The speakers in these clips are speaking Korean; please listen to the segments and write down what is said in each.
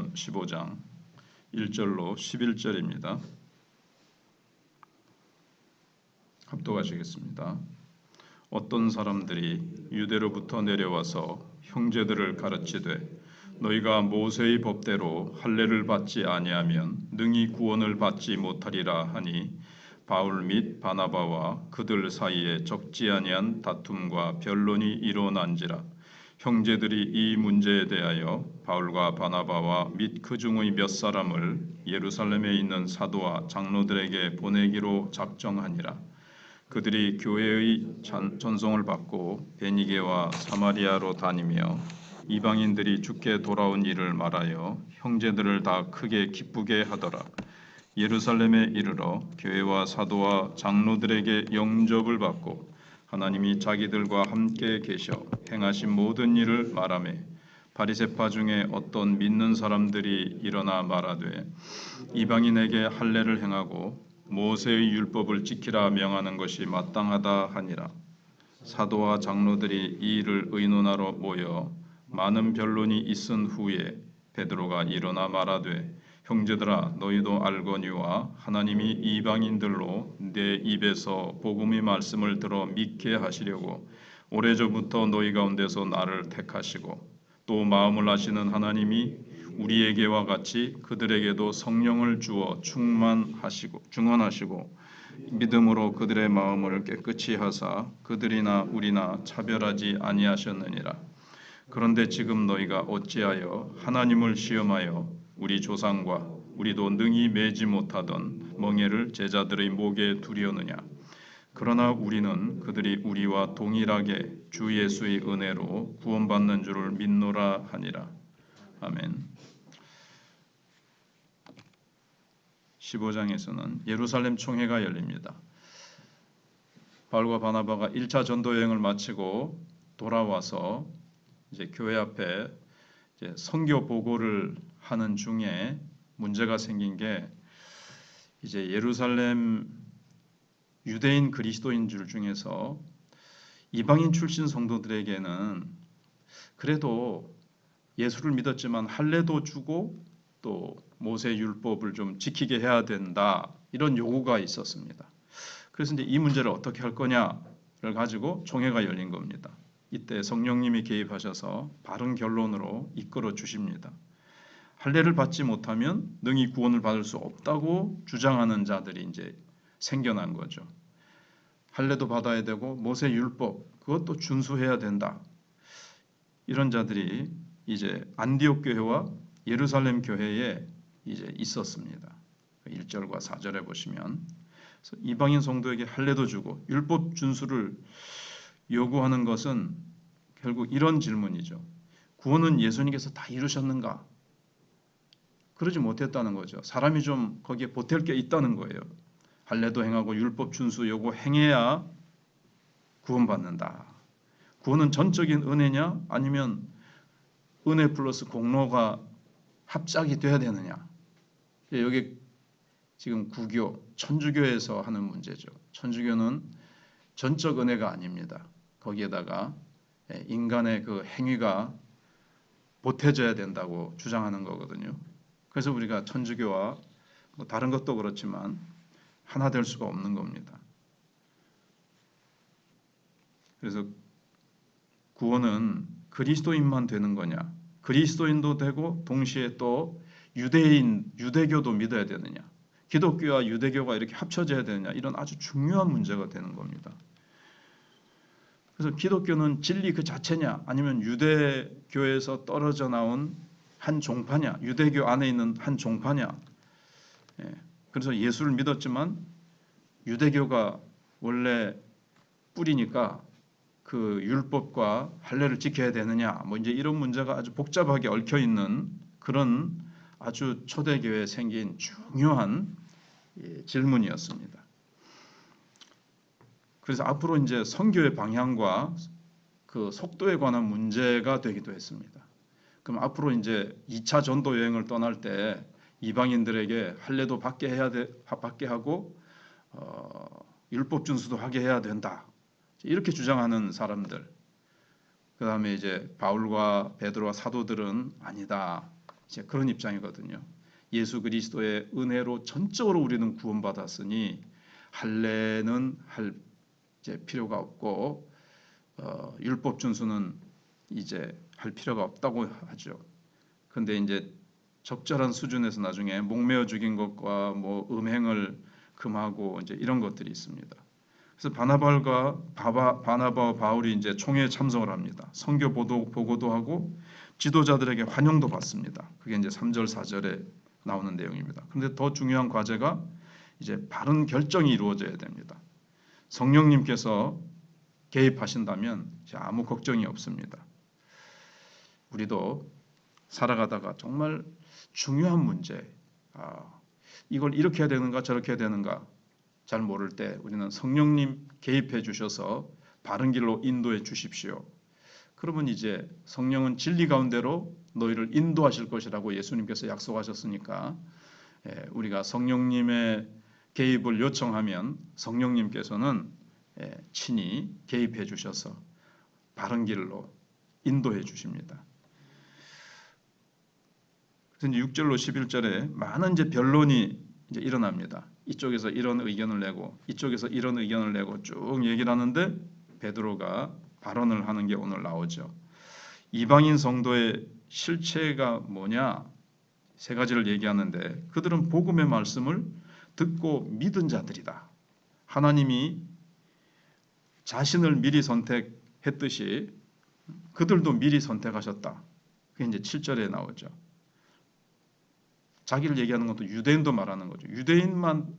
사도행전 15장 1절로 11절입니다. 합독하시겠습니다. 어떤 사람들이 유대로부터 내려와서 형제들을 가르치되 너희가 모세의 법대로 할례를 받지 아니하면 능히 구원을 받지 못하리라 하니 바울 및 바나바와 그들 사이에 적지 아니한 다툼과 변론이 일어난지라. 형제들이 이 문제에 대하여 바울과 바나바와 및 그 중의 몇 사람을 예루살렘에 있는 사도와 장로들에게 보내기로 작정하니라. 그들이 교회의 전송을 받고 베니게와 사마리아로 다니며 이방인들이 주께 돌아온 일을 말하여 형제들을 다 크게 기쁘게 하더라. 예루살렘에 이르러 교회와 사도와 장로들에게 영접을 받고 하나님이 자기들과 함께 계셔 행하신 모든 일을 말하매 바리새파 중에 어떤 믿는 사람들이 일어나 말하되 이방인에게 할례를 행하고 모세의 율법을 지키라 명하는 것이 마땅하다 하니라. 사도와 장로들이 이 일을 의논하러 모여 많은 변론이 있은 후에 베드로가 일어나 말하되 형제들아 너희도 알거니와 하나님이 이방인들로 내 입에서 복음의 말씀을 들어 믿게 하시려고 오래전부터 너희 가운데서 나를 택하시고 또 마음을 아시는 하나님이 우리에게와 같이 그들에게도 성령을 주어 충만하시고 믿음으로 그들의 마음을 깨끗이 하사 그들이나 우리나 차별하지 아니하셨느니라. 그런데 지금 너희가 어찌하여 하나님을 시험하여 우리 조상과 우리도 능히 매지 못하던 멍에를 제자들의 목에 두려느냐. 그러나 우리는 그들이 우리와 동일하게 주 예수의 은혜로 구원받는 줄을 믿노라 하니라. 아멘. 15장에서는 예루살렘 총회가 열립니다. 바울과 바나바가 1차 전도 여행을 마치고 돌아와서 이제 교회 앞에 이제 선교 보고를 하는 중에 문제가 생긴 게 이제 예루살렘 유대인 그리스도인들 중에서 이방인 출신 성도들에게는 그래도 예수를 믿었지만 할례도 주고 또 모세 율법을 좀 지키게 해야 된다 이런 요구가 있었습니다. 그래서 이제 이 문제를 어떻게 할 거냐를 가지고 총회가 열린 겁니다. 이때 성령님이 개입하셔서 바른 결론으로 이끌어 주십니다. 할례를 받지 못하면 능히 구원을 받을 수 없다고 주장하는 자들이 이제 생겨난 거죠. 할례도 받아야 되고 모세 율법 그것도 준수해야 된다. 이런 자들이 이제 안디옥 교회와 예루살렘 교회에 이제 있었습니다. 1절과 4절에 보시면 이방인 성도에게 할례도 주고 율법 준수를 요구하는 것은 결국 이런 질문이죠. 구원은 예수님께서 다 이루셨는가? 그러지 못했다는 거죠. 사람이 좀 거기에 보탤 게 있다는 거예요. 할례도 행하고 율법 준수 요구 행해야 구원받는다. 구원은 전적인 은혜냐 아니면 은혜 플러스 공로가 합작이 돼야 되느냐. 여기 지금 구교, 천주교에서 하는 문제죠. 천주교는 전적 은혜가 아닙니다. 거기에다가 인간의 그 행위가 보태져야 된다고 주장하는 거거든요. 그래서 우리가 천주교와 뭐 다른 것도 그렇지만 하나 될 수가 없는 겁니다. 그래서 구원은 그리스도인만 되는 거냐? 그리스도인도 되고 동시에 또 유대교도 믿어야 되느냐? 기독교와 유대교가 이렇게 합쳐져야 되느냐? 이런 아주 중요한 문제가 되는 겁니다. 그래서 기독교는 진리 그 자체냐? 아니면 유대교에서 떨어져 나온 한 종파냐? 유대교 안에 있는 한 종파냐? 그래서 예수를 믿었지만 유대교가 원래 뿌리니까 그 율법과 할례를 지켜야 되느냐? 뭐 이제 이런 문제가 아주 복잡하게 얽혀 있는 그런 아주 초대교회에 생긴 중요한 질문이었습니다. 그래서 앞으로 이제 선교의 방향과 그 속도에 관한 문제가 되기도 했습니다. 그럼 앞으로 이제 2차 전도 여행을 떠날 때 이방인들에게 할례도 받게 하고 율법 준수도 하게 해야 된다. 이렇게 주장하는 사람들. 그다음에 이제 바울과 베드로와 사도들은 아니다. 이제 그런 입장이거든요. 예수 그리스도의 은혜로 전적으로 우리는 구원받았으니 할례는 할 이제 필요가 없고 율법 준수는 이제 할 필요가 없다고 하죠. 근데 이제 적절한 수준에서 나중에 목매어 죽인 것과 뭐 음행을 금하고 이제 이런 것들이 있습니다. 그래서 바나바와 바울이 이제 총회에 참석을 합니다. 선교 보고도 하고 지도자들에게 환영도 받습니다. 그게 이제 3절 4절에 나오는 내용입니다. 그런데 더 중요한 과제가 이제 바른 결정이 이루어져야 됩니다. 성령님께서 개입하신다면 아무 걱정이 없습니다. 우리도 살아가다가 정말 중요한 문제, 이걸 이렇게 해야 되는가 저렇게 해야 되는가 잘 모를 때 우리는 성령님 개입해 주셔서 바른 길로 인도해 주십시오. 그러면 이제 성령은 진리 가운데로 너희를 인도하실 것이라고 예수님께서 약속하셨으니까 우리가 성령님의 개입을 요청하면 성령님께서는 친히 개입해 주셔서 바른 길로 인도해 주십니다. 그래서 이제 6절로 11절에 많은 이제 변론이 이제 일어납니다. 이쪽에서 이런 의견을 내고 이쪽에서 이런 의견을 내고 쭉 얘기를 하는데 베드로가 발언을 하는 게 오늘 나오죠. 이방인 성도의 실체가 뭐냐? 세 가지를 얘기하는데 그들은 복음의 말씀을 듣고 믿은 자들이다. 하나님이 자신을 미리 선택했듯이 그들도 미리 선택하셨다. 그게 이제 7절에 나오죠. 자기를 얘기하는 것도 유대인도 말하는 거죠. 유대인만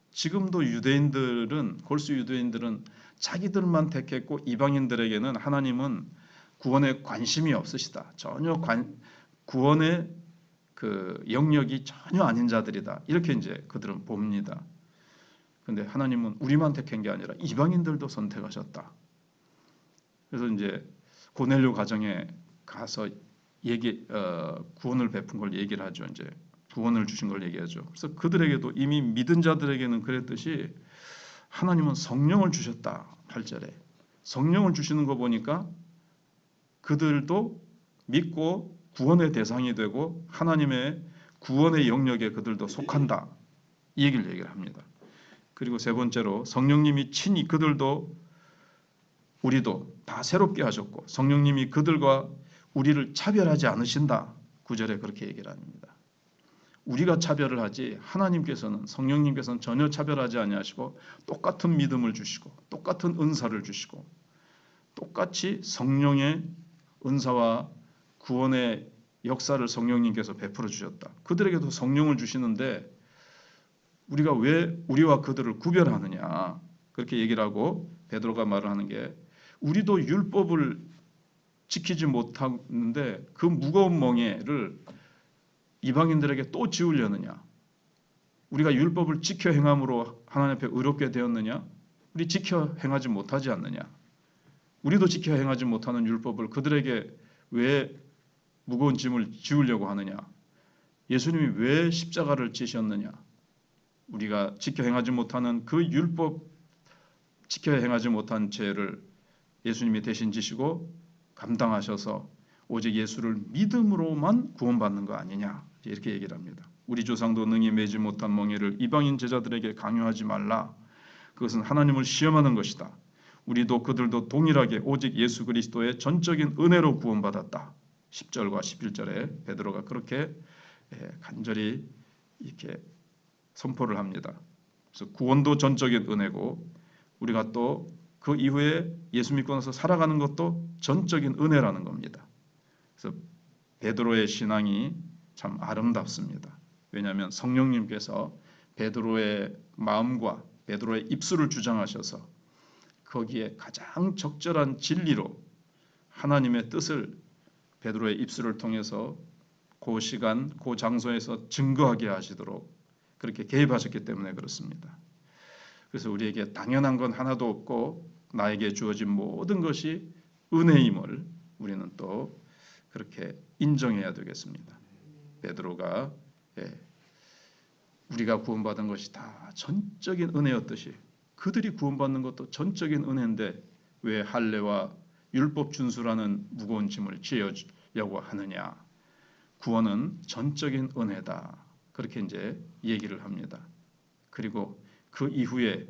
지금도 유대인들은 골수 유대인들은 자기들만 택했고 이방인들에게는 하나님은 구원에 관심이 없으시다. 전혀 구원의 그 영역이 전혀 아닌 자들이다. 이렇게 이제 그들은 봅니다. 그런데 하나님은 우리만 택한 게 아니라 이방인들도 선택하셨다. 그래서 이제 고넬료 가정에 가서 구원을 베푼 걸 얘기를 하죠. 이제 구원을 주신 걸 얘기하죠. 그래서 그들에게도 이미 믿은 자들에게는 그랬듯이 하나님은 성령을 주셨다. 8절에 성령을 주시는 거 보니까 그들도 믿고 구원의 대상이 되고 하나님의 구원의 영역에 그들도 속한다. 이 얘기를 합니다. 그리고 세 번째로 성령님이 친히 그들도 우리도 다 새롭게 하셨고 성령님이 그들과 우리를 차별하지 않으신다. 9절에 그렇게 얘기를 합니다. 우리가 차별을 하지 하나님께서는 성령님께서는 전혀 차별하지 아니하시고 똑같은 믿음을 주시고 똑같은 은사를 주시고 똑같이 성령의 은사와 구원의 역사를 성령님께서 베풀어 주셨다. 그들에게도 성령을 주시는데 우리가 왜 우리와 그들을 구별하느냐 그렇게 얘기를 하고 베드로가 말을 하는 게 우리도 율법을 지키지 못하는데 그 무거운 멍에를 이방인들에게 또 지우려느냐? 우리가 율법을 지켜 행함으로 하나님 앞에 의롭게 되었느냐? 우리 지켜 행하지 못하지 않느냐? 우리도 지켜 행하지 못하는 율법을 그들에게 왜 무거운 짐을 지우려고 하느냐? 예수님이 왜 십자가를 지셨느냐? 우리가 지켜 행하지 못하는 그 율법 지켜 행하지 못한 죄를 예수님이 대신 지시고 감당하셔서 오직 예수를 믿음으로만 구원받는 거 아니냐 이렇게 얘기를 합니다. 우리 조상도 능히 매지 못한 멍에를 이방인 제자들에게 강요하지 말라. 그것은 하나님을 시험하는 것이다. 우리도 그들도 동일하게 오직 예수 그리스도의 전적인 은혜로 구원받았다. 10절과 11절에 베드로가 그렇게 간절히 이렇게 선포를 합니다. 그래서 구원도 전적인 은혜고 우리가 또 그 이후에 예수 믿고 나서 살아가는 것도 전적인 은혜라는 겁니다. 그래서 베드로의 신앙이 참 아름답습니다. 왜냐하면 성령님께서 베드로의 마음과 베드로의 입술을 주장하셔서 거기에 가장 적절한 진리로 하나님의 뜻을 베드로의 입술을 통해서 그 시간, 그 장소에서 증거하게 하시도록 그렇게 개입하셨기 때문에 그렇습니다. 그래서 우리에게 당연한 건 하나도 없고 나에게 주어진 모든 것이 은혜임을 우리는 또 그렇게 인정해야 되겠습니다. 베드로가 우리가 구원받은 것이 다 전적인 은혜였듯이 그들이 구원받는 것도 전적인 은혜인데 왜 할례와 율법 준수라는 무거운 짐을 지어려고 하느냐. 구원은 전적인 은혜다. 그렇게 이제 얘기를 합니다. 그리고 그 이후에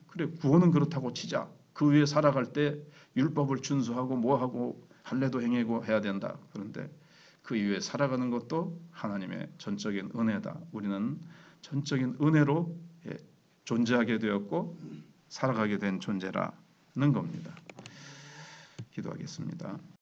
그래 구원은 그렇다고 치자. 그 위에 살아갈 때 율법을 준수하고 뭐하고 할례도 행하고 해야 된다. 그런데 그 이후에 살아가는 것도 하나님의 전적인 은혜다. 우리는 전적인 은혜로 존재하게 되었고 살아가게 된 존재라는 겁니다. 기도하겠습니다.